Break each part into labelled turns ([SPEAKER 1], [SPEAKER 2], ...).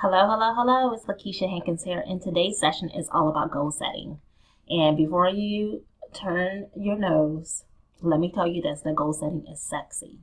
[SPEAKER 1] Hello, hello, hello. It's LaKeisha Hankins here, and today's session is all about goal setting. And before you turn your nose, let me tell you this, that goal setting is sexy.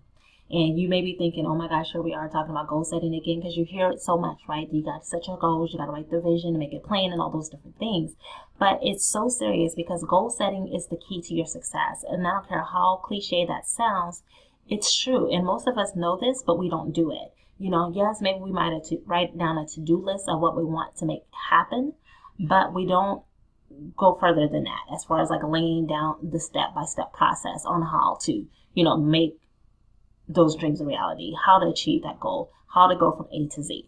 [SPEAKER 1] And you may be thinking, oh my gosh, here we are talking about goal setting again, because you hear it so much, right? You got to set your goals, you got to write the vision, make it plain, and all those different things. But it's so serious because goal setting is the key to your success. And I don't care how cliche that sounds, it's true. And most of us know this, but we don't do it. Yes, maybe we might have to write down a to-do list of what we want to make happen, but we don't go further than that as far as like laying down the step-by-step process on how to, make those dreams a reality, how to achieve that goal, how to go from A to Z.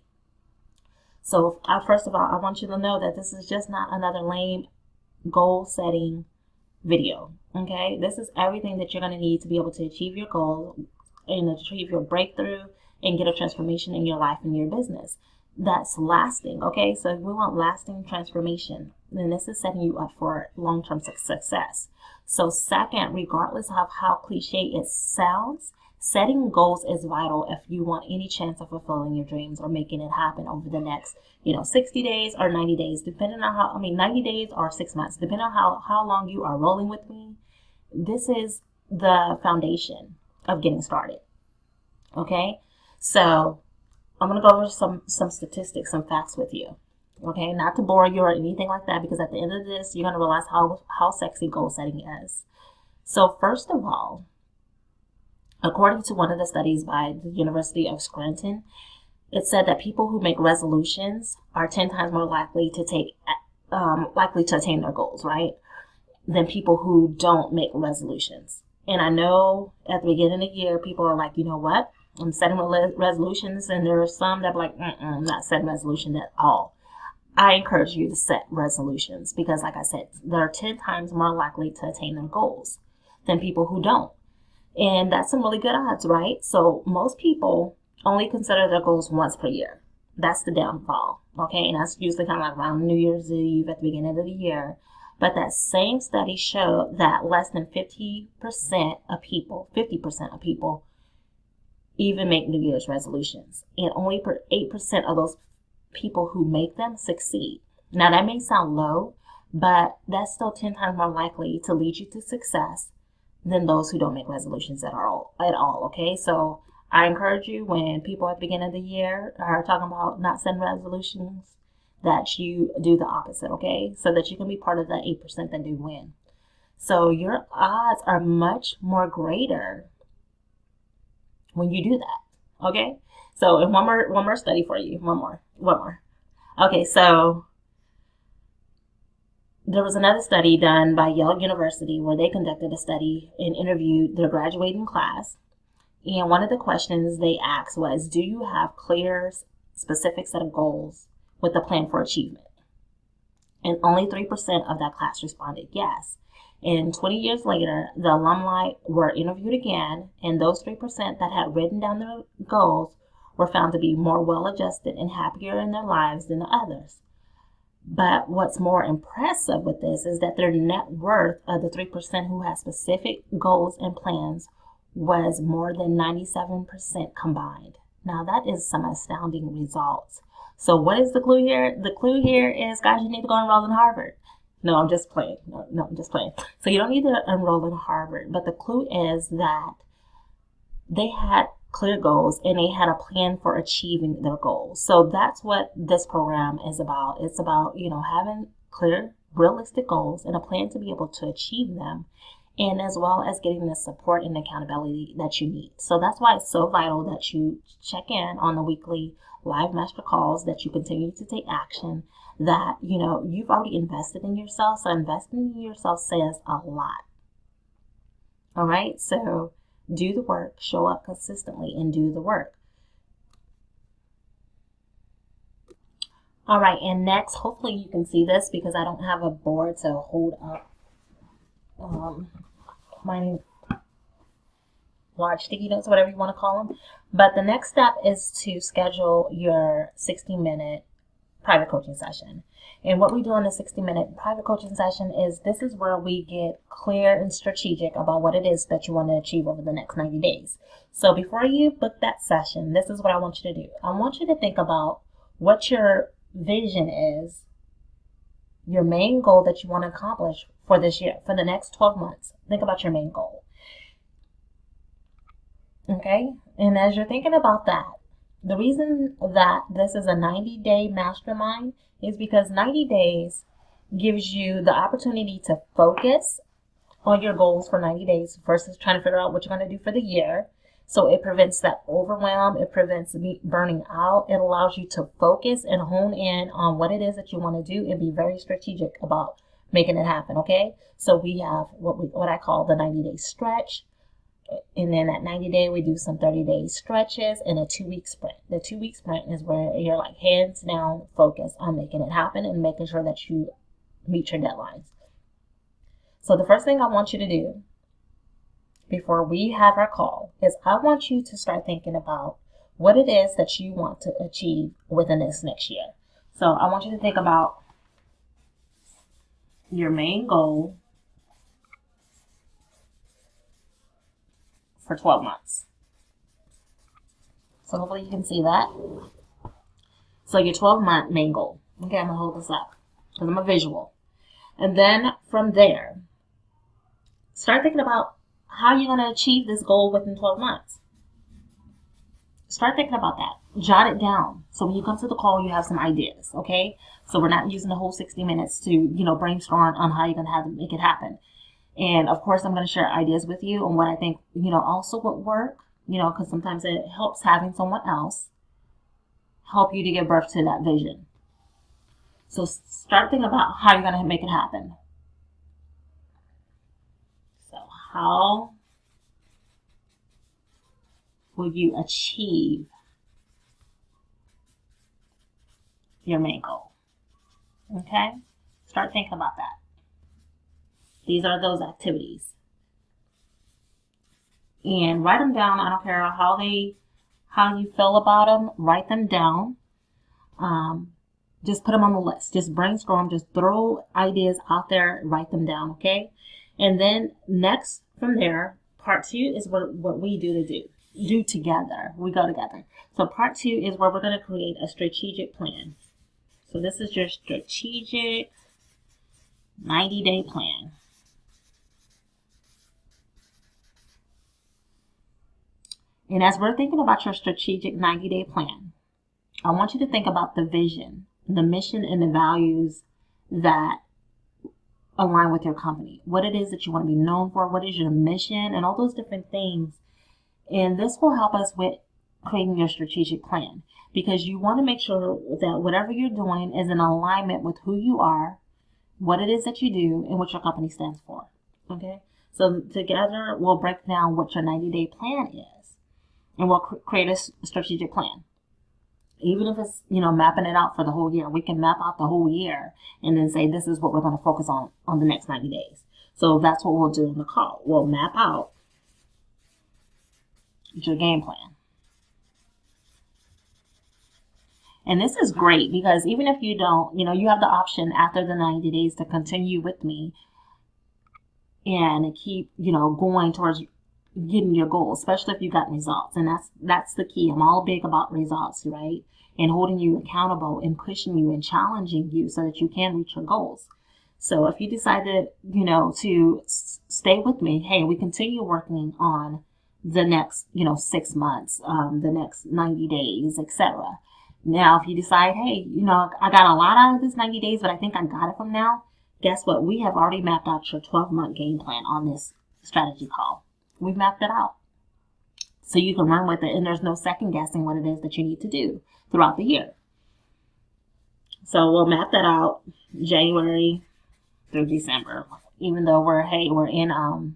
[SPEAKER 1] So first of all, I want you to know that this is just not another lame goal setting video. Okay, this is everything that you're going to need to be able to achieve your goal and achieve your breakthrough and get a transformation in your life and your business that's lasting. Okay, so if we want lasting transformation, then this is setting you up for long-term success. So second, regardless of how cliche it sounds, setting goals is vital if you want any chance of fulfilling your dreams or making it happen over the next 60 days or 90 days, depending on 90 days or 6 months, depending on how long you are rolling with me. This is the foundation of getting started. Okay, so I'm going to go over some statistics, some facts with you. Okay, not to bore you or anything like that, because at the end of this, you're going to realize how sexy goal setting is. So first of all, according to one of the studies by the University of Scranton, it said that people who make resolutions are 10 times more likely to attain their goals, right, than people who don't make resolutions. And I know at the beginning of the year, people are like, you know what? I'm setting resolutions, and there are some that are like, I'm not setting resolutions at all. I encourage you to set resolutions because, like I said, they're 10 times more likely to attain their goals than people who don't. And that's some really good odds, right? So most people only consider their goals once per year. That's the downfall, okay? And that's usually kind of like around New Year's Eve at the beginning of the year. But that same study showed that less than 50% of people even make New Year's resolutions. And only 8% of those people who make them succeed. Now that may sound low, but that's still 10 times more likely to lead you to success than those who don't make resolutions at all. Okay, so I encourage you, when people at the beginning of the year are talking about not setting resolutions, that you do the opposite, okay? So that you can be part of the 8% that do win. So your odds are much more greater when you do that, okay? So and one more study for you, one more. Okay, so there was another study done by Yale University where they conducted a study and interviewed their graduating class. And one of the questions they asked was, do you have clear, specific set of goals with a plan for achievement? And only 3% of that class responded yes. And 20 years later, the alumni were interviewed again, and those 3% that had written down their goals were found to be more well-adjusted and happier in their lives than the others. But what's more impressive with this is that their net worth of the 3% who had specific goals and plans was more than 97% combined. Now that is some astounding results. So what is the clue here? The clue here is, guys, you need to go enroll in Harvard. No, I'm just playing. No, I'm just playing. So you don't need to enroll in Harvard, but the clue is that they had clear goals and they had a plan for achieving their goals. So that's what this program is about. It's about, having clear, realistic goals and a plan to be able to achieve them, and as well as getting the support and accountability that you need. So that's why it's so vital that you check in on the weekly live master calls, that you continue to take action, that, you've already invested in yourself. So investing in yourself says a lot. All right. So do the work, show up consistently, and do the work. All right. And next, hopefully you can see this because I don't have a board to hold up my large sticky notes, whatever you want to call them. But the next step is to schedule your 60-minute private coaching session. And what we do in the 60-minute private coaching session is, this is where we get clear and strategic about what it is that you want to achieve over the next 90 days. So before you book that session, this is what I want you to do. I want you to think about what your vision is, your main goal that you want to accomplish for this year, for the next 12 months. Think about your main goal. Okay? And as you're thinking about that, the reason that this is a 90-day mastermind is because 90 days gives you the opportunity to focus on your goals for 90 days versus trying to figure out what you're going to do for the year. So it prevents that overwhelm. It prevents burning out. It allows you to focus and hone in on what it is that you want to do and be very strategic about making it happen. Okay. So we have what I call the 90-day stretch. And then at 90 day, we do some 30-day stretches and a 2-week sprint. The 2-week sprint is where you're like hands down focused on making it happen and making sure that you meet your deadlines. So the first thing I want you to do before we have our call is I want you to start thinking about what it is that you want to achieve within this next year. So I want you to think about your main goal for 12 months. So hopefully you can see that. So your 12-month main goal. Okay, I'm going to hold this up because I'm a visual. And then from there, start thinking about how you're going to achieve this goal within 12 months. Start thinking about that. Jot it down. So when you come to the call, you have some ideas, okay? So we're not using the whole 60 minutes to, brainstorm on how you're going to have to make it happen. And of course, I'm going to share ideas with you on what I think, also would work, because sometimes it helps having someone else help you to give birth to that vision. So start thinking about how you're going to make it happen. So how will you achieve your main goal? Okay? Start thinking about that. These are those activities. And write them down. I don't care how you feel about them. Write them down. Just put them on the list. Just brainstorm. Just throw ideas out there. Write them down, okay? And then next from there, part 2 is what we do together. We go together. So part 2 is where we're going to create a strategic plan. So this is your strategic 90-day plan. And as we're thinking about your strategic 90-day plan, I want you to think about the vision, the mission, and the values that align with your company. What it is that you want to be known for, what is your mission, and all those different things. And this will help us with creating your strategic plan, because you want to make sure that whatever you're doing is in alignment with who you are, what it is that you do, and what your company stands for. Okay? So together, we'll break down what your 90-day plan is. And we'll create a strategic plan. Even if it's, mapping it out for the whole year. We can map out the whole year and then say, this is what we're going to focus on the next 90 days. So that's what we'll do in the call. We'll map out your game plan. And this is great because even if you don't, you have the option after the 90 days to continue with me and keep, going towards getting your goals, especially if you got results. And that's the key. I'm all big about results, right? And holding you accountable and pushing you and challenging you so that you can reach your goals. So if you decided, to stay with me, hey, we continue working on the next, 6 months, the next 90 days, etc. Now, if you decide, hey, I got a lot out of this 90 days, but I think I got it from now, guess what? We have already mapped out your 12-month game plan on this strategy call. We've mapped it out. So you can run with it, and there's no second guessing what it is that you need to do throughout the year. So we'll map that out January through December. Even though we're in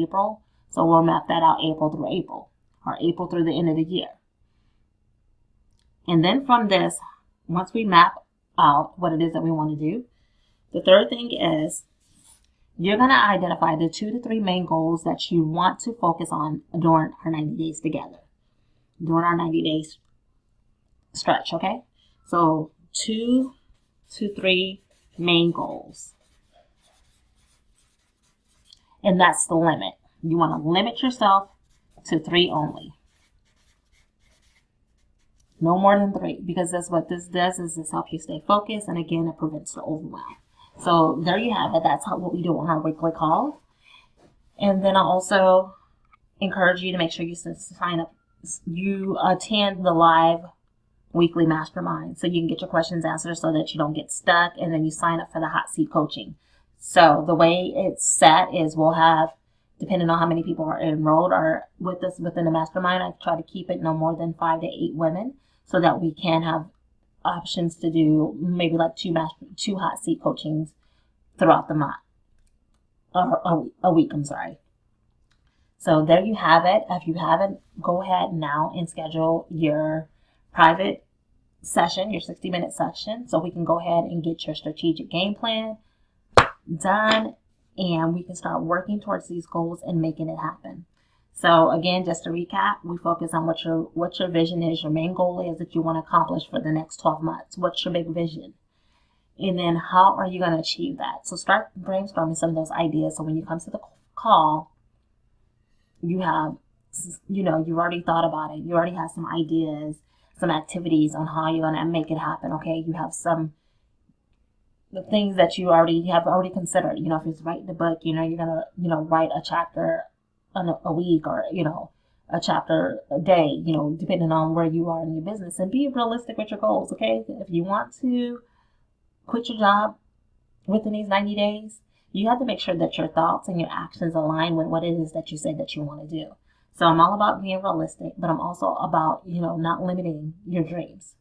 [SPEAKER 1] April, so we'll map that out April through April, or April through the end of the year. And then from this, once we map out what it is that we want to do, the third thing is you're going to identify the 2 to 3 main goals that you want to focus on during our 90 days together, during our 90 days stretch, okay? So 2 to 3 main goals. And that's the limit. You want to limit yourself to 3 only. No more than 3, because that's what this does, is this helps you stay focused, and again, it prevents the overwhelm. So there you have it. That's what we do on our weekly call. And then I also encourage you to make sure you sign up, you attend the live weekly mastermind so you can get your questions answered so that you don't get stuck, and then you sign up for the hot seat coaching. So the way it's set is we'll have, depending on how many people are enrolled or with us within the mastermind, I try to keep it no more than 5 to 8 women so that we can have options to do maybe like two hot seat coachings throughout the month, or a week, I'm sorry. So there you have it. If you haven't, go ahead now and schedule your private session, your 60-minute session, so we can go ahead and get your strategic game plan done, and we can start working towards these goals and making it happen. So again, just to recap, we focus on what your vision is, your main goal is that you want to accomplish for the next 12 months. What's your big vision? And then how are you going to achieve that? So start brainstorming some of those ideas, so when you come to the call, you have, you've already thought about it. You already have some ideas, some activities on how you're going to make it happen. Okay. You have the things that you have already considered. If it's writing the book, you're going to, write a chapter a week, or, a chapter a day, depending on where you are in your business, and be realistic with your goals. Okay. If you want to quit your job within these 90 days, you have to make sure that your thoughts and your actions align with what it is that you say that you want to do. So I'm all about being realistic, but I'm also about, not limiting your dreams.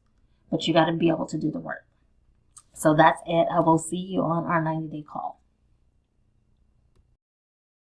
[SPEAKER 1] But you got to be able to do the work. So that's it. I will see you on our 90-day call.